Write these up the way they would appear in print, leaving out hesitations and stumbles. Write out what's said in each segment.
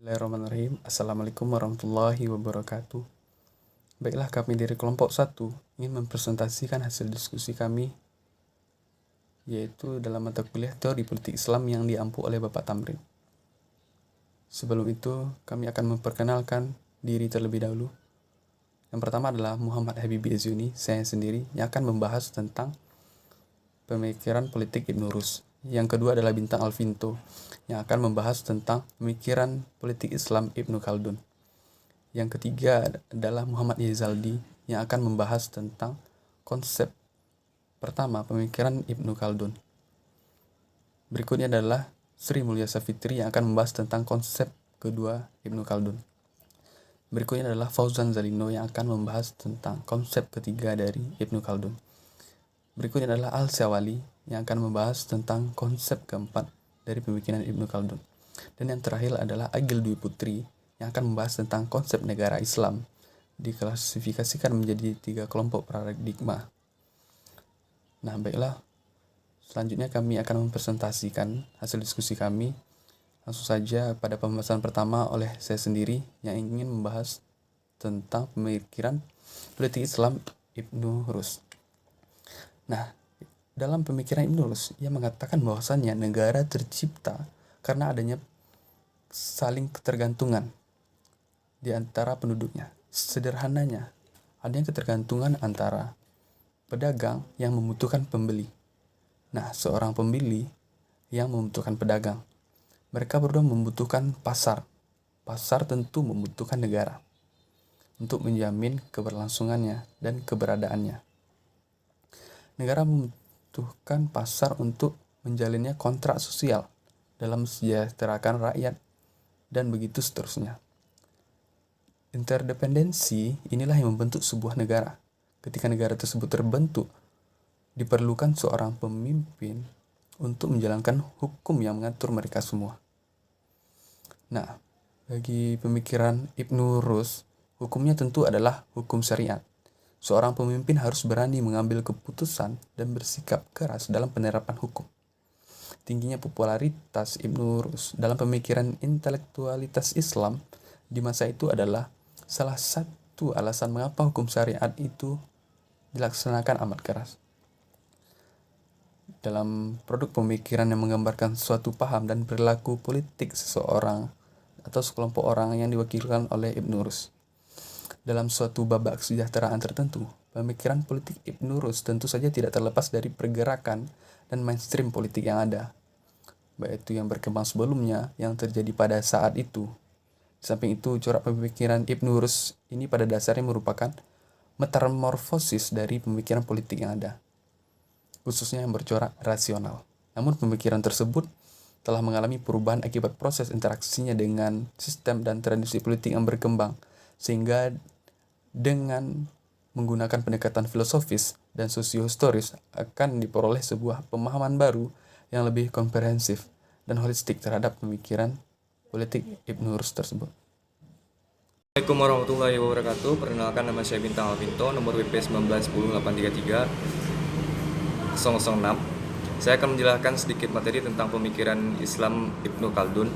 Bismillahirrahmanirrahim. Assalamualaikum warahmatullahi wabarakatuh. Baiklah, kami dari kelompok 1 ingin mempresentasikan hasil diskusi kami, yaitu dalam mata kuliah Teori Politik Islam yang diampu oleh Bapak Tamrin. Sebelum itu, kami akan memperkenalkan diri terlebih dahulu. Yang pertama adalah Muhammad Habibi Azyuni, saya sendiri, yang akan membahas tentang pemikiran politik Ibnu Rus. Yang kedua adalah Bintang Alvinto, yang akan membahas tentang pemikiran politik Islam Ibnu Khaldun. Yang ketiga adalah Muhammad Yazaldi, yang akan membahas tentang konsep pertama pemikiran Ibnu Khaldun. Berikutnya adalah Sri Mulyasa Fitri, yang akan membahas tentang konsep kedua Ibnu Khaldun. Berikutnya adalah Fauzan Zalino, yang akan membahas tentang konsep ketiga dari Ibnu Khaldun. Berikutnya adalah Al-Syawali, yang akan membahas tentang konsep keempat dari pemikiran Ibnu Khaldun. Dan yang terakhir adalah Agil Dwi Putri, yang akan membahas tentang konsep negara Islam, diklasifikasikan menjadi 3 kelompok paradigma. Nah, baiklah. Selanjutnya kami akan mempresentasikan hasil diskusi kami. Langsung saja pada pembahasan pertama oleh saya sendiri yang ingin membahas tentang pemikiran politik Islam Ibnu Rus. Nah, dalam pemikiran Ibnu Rus, ia mengatakan bahwasannya negara tercipta karena adanya saling ketergantungan di antara penduduknya. Sederhananya, adanya ketergantungan antara pedagang yang membutuhkan pembeli. Nah, seorang pembeli yang membutuhkan pedagang. Mereka berdua membutuhkan pasar. Pasar tentu membutuhkan negara untuk menjamin keberlangsungannya dan keberadaannya. Negara membutuhkan pasar untuk menjalinnya kontrak sosial dalam mensejahterakan rakyat, dan begitu seterusnya. Interdependensi inilah yang membentuk sebuah negara. Ketika negara tersebut terbentuk, diperlukan seorang pemimpin untuk menjalankan hukum yang mengatur mereka semua. Nah, bagi pemikiran Ibnu Rus, hukumnya tentu adalah hukum syariat. Seorang pemimpin harus berani mengambil keputusan dan bersikap keras dalam penerapan hukum. Tingginya popularitas Ibnu Rus dalam pemikiran intelektualitas Islam di masa itu adalah salah satu alasan mengapa hukum syariat itu dilaksanakan amat keras. Dalam produk pemikiran yang menggambarkan suatu paham dan perilaku politik seseorang atau sekelompok orang yang diwakilkan oleh Ibnu Rus. Dalam suatu babak kesejahteraan tertentu, pemikiran politik Ibnu Rus tentu saja tidak terlepas dari pergerakan dan mainstream politik yang ada, baik itu yang berkembang sebelumnya, yang terjadi pada saat itu. Di samping itu, corak pemikiran Ibnu Rus ini pada dasarnya merupakan metamorfosis dari pemikiran politik yang ada, khususnya yang bercorak rasional. Namun pemikiran tersebut telah mengalami perubahan akibat proses interaksinya dengan sistem dan tradisi politik yang berkembang, sehingga dengan menggunakan pendekatan filosofis dan sosiohistoris akan diperoleh sebuah pemahaman baru yang lebih komprehensif dan holistik terhadap pemikiran politik Ibnu Rus tersebut. Assalamualaikum warahmatullahi wabarakatuh. Perkenalkan, nama saya Bintang Alvinto, nomor WP 1910833 006. Saya akan menjelaskan sedikit materi tentang pemikiran Islam Ibnu Khaldun.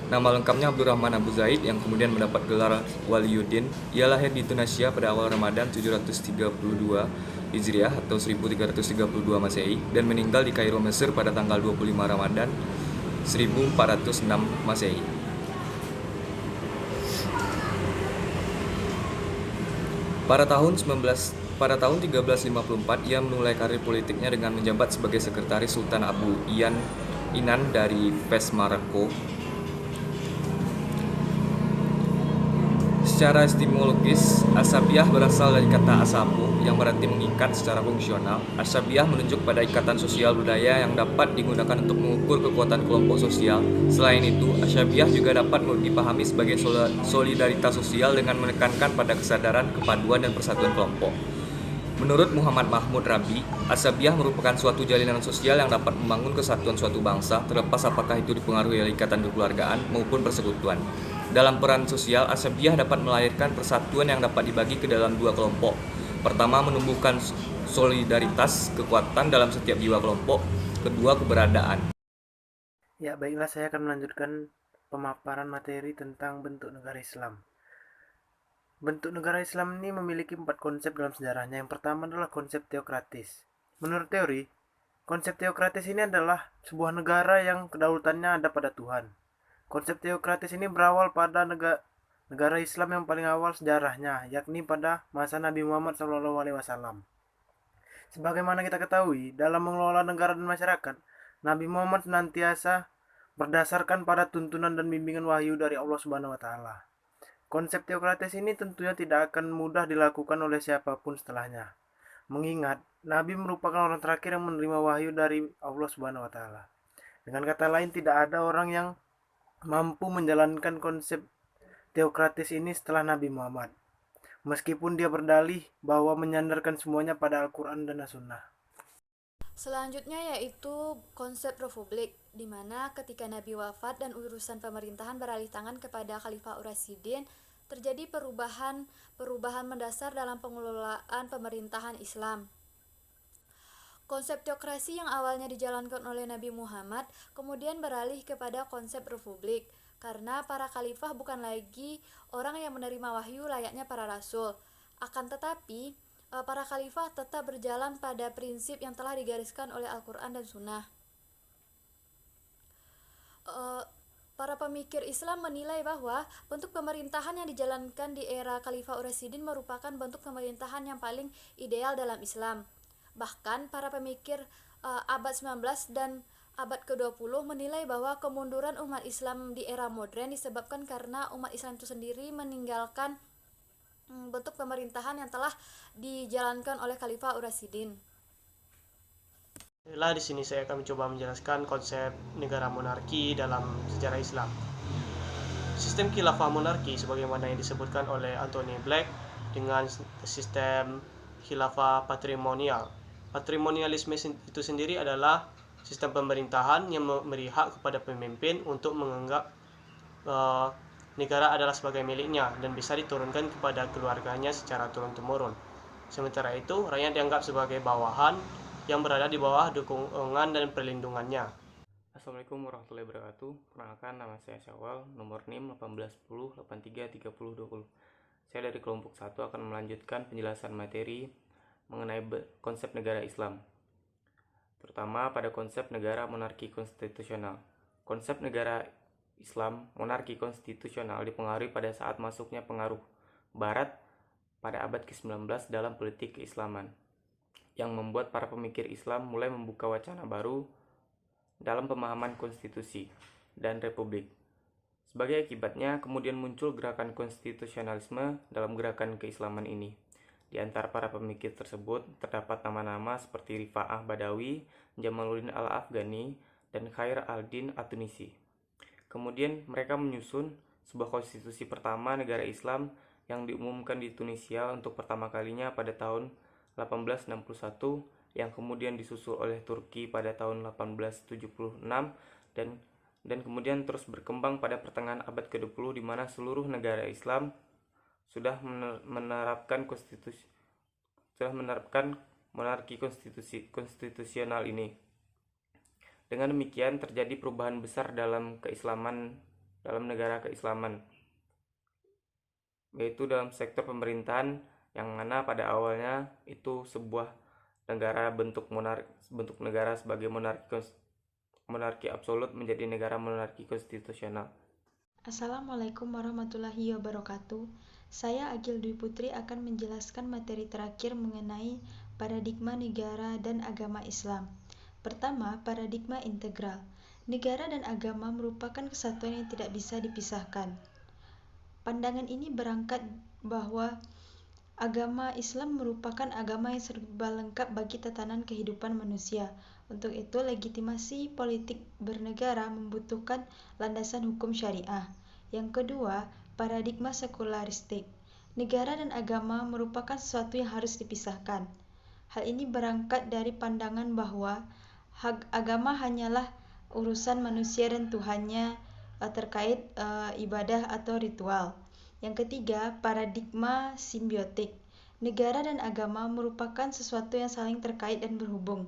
Nama lengkapnya Abdurrahman Abu Zaid, yang kemudian mendapat gelar Waliyuddin. Ia lahir di Tunisia pada awal Ramadan 732 Hijriah atau 1332 Masehi dan meninggal di Kairo, Mesir pada tanggal 25 Ramadan 1406 Masehi. Pada tahun 1354, ia memulai karir politiknya dengan menjabat sebagai sekretaris Sultan Abu Inan dari Fes, Maroko. Secara etimologis, asabiyah berasal dari kata asabu yang berarti mengikat secara fungsional. Asabiyah menunjuk pada ikatan sosial budaya yang dapat digunakan untuk mengukur kekuatan kelompok sosial. Selain itu, asabiyah juga dapat dipahami sebagai solidaritas sosial dengan menekankan pada kesadaran, kepaduan, dan persatuan kelompok. Menurut Muhammad Mahmud Rabi, asabiyah merupakan suatu jalinan sosial yang dapat membangun kesatuan suatu bangsa, terlepas apakah itu dipengaruhi oleh ikatan kekeluargaan maupun persekutuan. Dalam peran sosial, asabiyah dapat melahirkan persatuan yang dapat dibagi ke dalam 2 kelompok. Pertama, menumbuhkan solidaritas, kekuatan dalam setiap jiwa kelompok. Kedua, keberadaan. Ya, baiklah, saya akan melanjutkan pemaparan materi tentang bentuk negara Islam. Bentuk negara Islam ini memiliki 4 konsep dalam sejarahnya. Yang pertama adalah konsep teokratis. Menurut teori, konsep teokratis ini adalah sebuah negara yang kedaulatannya ada pada Tuhan. Konsep teokratis ini berawal pada negara Islam yang paling awal sejarahnya, yakni pada masa Nabi Muhammad SAW. Sebagaimana kita ketahui, dalam mengelola negara dan masyarakat, Nabi Muhammad senantiasa berdasarkan pada tuntunan dan bimbingan wahyu dari Allah Subhanahu wa taala. Konsep teokratis ini tentunya tidak akan mudah dilakukan oleh siapapun setelahnya. Mengingat Nabi merupakan orang terakhir yang menerima wahyu dari Allah Subhanahu wa taala. Dengan kata lain, tidak ada orang yang mampu menjalankan konsep teokratis ini setelah Nabi Muhammad, meskipun dia berdalih bahwa menyandarkan semuanya pada Al-Quran dan As-Sunnah. Selanjutnya yaitu konsep republik, di mana ketika Nabi wafat dan urusan pemerintahan beralih tangan kepada Khalifah Ur-Rasyidin, terjadi perubahan mendasar dalam pengelolaan pemerintahan Islam. Konsep teokrasi yang awalnya dijalankan oleh Nabi Muhammad kemudian beralih kepada konsep republik, karena para khalifah bukan lagi orang yang menerima wahyu layaknya para rasul. Akan tetapi, para khalifah tetap berjalan pada prinsip yang telah digariskan oleh Al-Quran dan Sunnah. Para pemikir Islam menilai bahwa bentuk pemerintahan yang dijalankan di era Khalifah Ur-Rasyidin merupakan bentuk pemerintahan yang paling ideal dalam Islam. Bahkan para pemikir abad 19 dan abad ke-20 menilai bahwa kemunduran umat Islam di era modern disebabkan karena umat Islam itu sendiri meninggalkan bentuk pemerintahan yang telah dijalankan oleh Khalifah Ur-Rasyidin. Di sini saya akan mencoba menjelaskan konsep negara monarki dalam sejarah Islam. Sistem khilafah monarki sebagaimana yang disebutkan oleh Anthony Black dengan sistem khilafah patrimonial. Patrimonialisme itu sendiri adalah sistem pemerintahan yang memberi hak kepada pemimpin untuk menganggap negara adalah sebagai miliknya dan bisa diturunkan kepada keluarganya secara turun-temurun. Sementara itu, rakyat dianggap sebagai bawahan yang berada di bawah dukungan dan perlindungannya. Assalamualaikum warahmatullahi wabarakatuh. Perkenalkan, nama saya Syawal, nomor NIM 1810833020. Saya dari kelompok 1 akan melanjutkan penjelasan materi mengenai konsep negara Islam, terutama pada konsep negara monarki konstitusional. Konsep negara Islam monarki konstitusional dipengaruhi pada saat masuknya pengaruh Barat pada abad ke-19 dalam politik keislaman, yang membuat para pemikir Islam mulai membuka wacana baru dalam pemahaman konstitusi dan republik. Sebagai akibatnya, kemudian muncul gerakan konstitusionalisme dalam gerakan keislaman ini. Di antara para pemikir tersebut terdapat nama-nama seperti Rifa'ah Badawi, Jamaluddin Al-Afghani, dan Khair al-Din At-Tunisi. Kemudian mereka menyusun sebuah konstitusi pertama negara Islam yang diumumkan di Tunisia untuk pertama kalinya pada tahun 1861, yang kemudian disusul oleh Turki pada tahun 1876 dan kemudian terus berkembang pada pertengahan abad ke-20 di mana seluruh negara Islam sudah menerapkan monarki konstitusional ini. Dengan demikian terjadi perubahan besar dalam negara keislaman, yaitu dalam sektor pemerintahan, yang mana pada awalnya itu sebuah negara bentuk negara sebagai monarki absolut menjadi negara monarki konstitusional. Assalamualaikum warahmatullahi wabarakatuh. Saya Agil Dwi Putri akan menjelaskan materi terakhir mengenai paradigma negara dan agama Islam. Pertama, paradigma integral. Negara dan agama merupakan kesatuan yang tidak bisa dipisahkan. Pandangan ini berangkat bahwa agama Islam merupakan agama yang serba lengkap bagi tatanan kehidupan manusia. Untuk itu, legitimasi politik bernegara membutuhkan landasan hukum syariah. Yang kedua, paradigma sekularistik. Negara dan agama merupakan sesuatu yang harus dipisahkan. Hal ini berangkat dari pandangan bahwa agama hanyalah urusan manusia dan Tuhannya terkait ibadah atau ritual. Yang ketiga, paradigma simbiotik. Negara dan agama merupakan sesuatu yang saling terkait dan berhubung.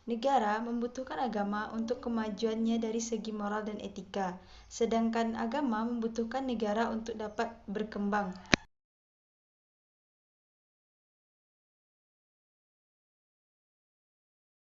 Negara membutuhkan agama untuk kemajuannya dari segi moral dan etika, sedangkan agama membutuhkan negara untuk dapat berkembang.